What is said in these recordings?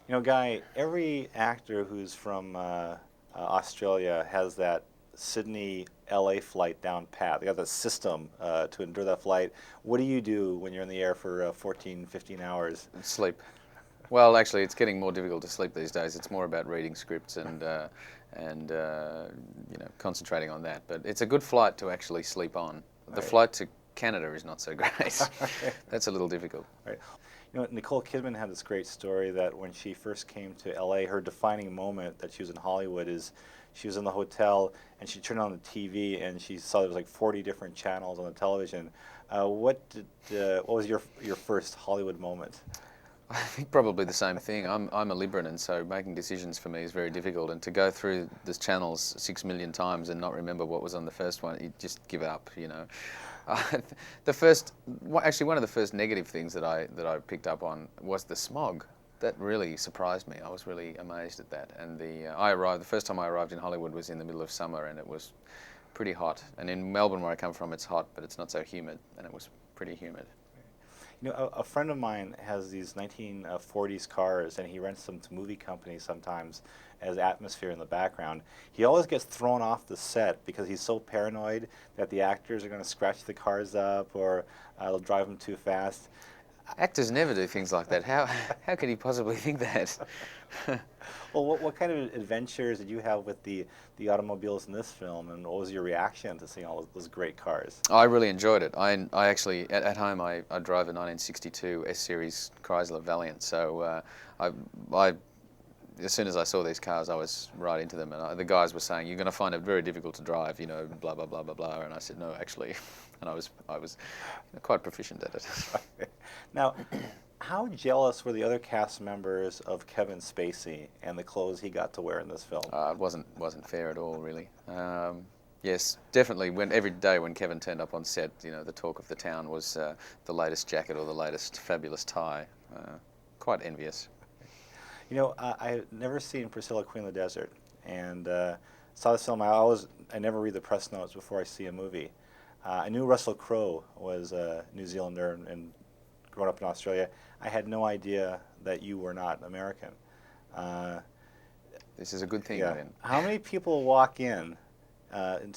You know, Guy, every actor who's from Australia has that Sydney, LA flight down pat. They got the system to endure that flight. What do you do when you're in the air for 14, 15 hours? Sleep. Well, actually, it's getting more difficult to sleep these days. It's more about reading scripts and concentrating on that. But it's a good flight to actually sleep on. The Right. flight to Canada is not so great. That's a little difficult. Right. You know, Nicole Kidman had this great story that when she first came to LA, her defining moment that she was in Hollywood is she was in the hotel and she turned on the TV and she saw there was like 40 different channels on the television. What was your first Hollywood moment? I think probably the same thing. I'm a Libran, and so making decisions for me is very difficult. And to go through the channels 6 million times and not remember what was on the first one, you just give up. Uh, the actually, one of the first negative things that I picked up on was the smog. That really surprised me. I was really amazed at that. And the first time I arrived in Hollywood was in the middle of summer, and it was pretty hot. And in Melbourne, where I come from, it's hot, but it's not so humid, and it was pretty humid. You know, a friend of mine has these 1940s cars, and he rents them to movie companies sometimes as atmosphere in the background. He always gets thrown off the set because he's so paranoid that the actors are going to scratch the cars up or they'll drive them too fast. Actors never do things like that. How could he possibly think that? Well, what kind of adventures did you have with the automobiles in this film, and what was your reaction to seeing all those great cars? I really enjoyed it. I actually, at home, I drove a 1962 S-Series Chrysler Valiant. So as soon as I saw these cars, I was right into them. And the guys were saying, "You're going to find it very difficult to drive, blah blah blah blah blah." And I said, "No, actually," and I was quite proficient at it. Now, how jealous were the other cast members of Kevin Spacey and the clothes he got to wear in this film? It wasn't fair at all, really. Yes, definitely. Every day when Kevin turned up on set, the talk of the town was the latest jacket or the latest fabulous tie. Quite envious. You know, I've never seen Priscilla, Queen of the Desert, and saw this film. I never read the press notes before I see a movie. I knew Russell Crowe was a New Zealander and growing up in Australia. I had no idea that you were not American. Uh, This is a good thing, yeah. then. How many people walk into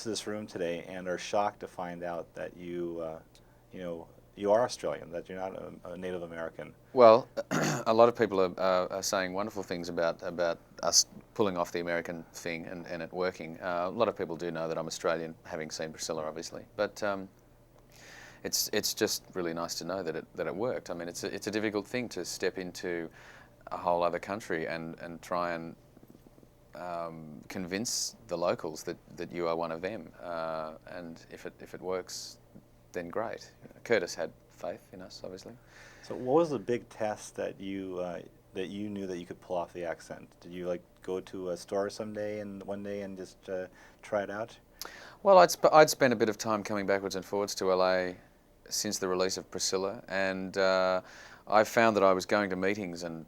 this room today and are shocked to find out that you are Australian, that you're not a Native American? Well, a lot of people are saying wonderful things about us pulling off the American thing and it working. A lot of people do know that I'm Australian, having seen Priscilla, obviously. But it's just really nice to know that it worked. I mean, it's a difficult thing to step into a whole other country and try and convince the locals that you are one of them. And if it works, then great. Curtis had faith in us, obviously. So, what was the big test that you knew that you could pull off the accent? Did you like go to a store someday and one day and just try it out? Well, I'd spent a bit of time coming backwards and forwards to LA since the release of Priscilla, and I found that I was going to meetings and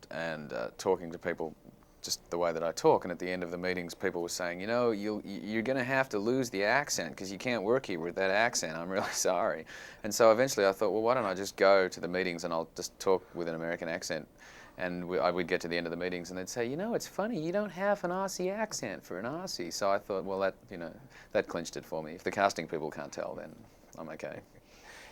talking to people just the way that I talk, and at the end of the meetings, people were saying, you're going to have to lose the accent because you can't work here with that accent. I'm really sorry. And so eventually I thought, well, why don't I just go to the meetings and I'll just talk with an American accent. And I would get to the end of the meetings and they'd say, it's funny, you don't have an Aussie accent for an Aussie. So I thought, well, that clinched it for me. If the casting people can't tell, then I'm okay.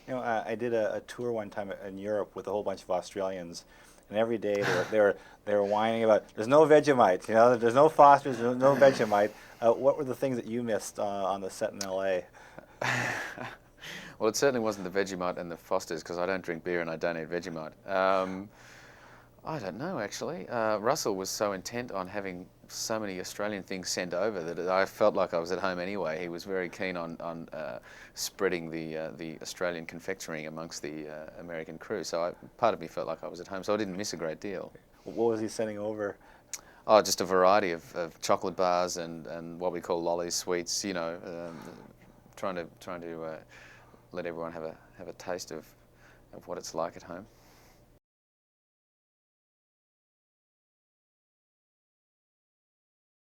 You know, I did a tour one time in Europe with a whole bunch of Australians, and every day they were whining about there's no Vegemite, there's no Foster's, there's no Vegemite. What were the things that you missed on the set in L.A.? Well, it certainly wasn't the Vegemite and the Fosters because I don't drink beer and I don't eat Vegemite. I don't know, actually. Russell was so intent on having so many Australian things sent over that I felt like I was at home anyway. He was very keen on spreading the Australian confectionery amongst the American crew. So part of me felt like I was at home, so I didn't miss a great deal. What was he sending over? Oh, just a variety of chocolate bars and what we call lollies, sweets. Trying to let everyone have a taste of what it's like at home.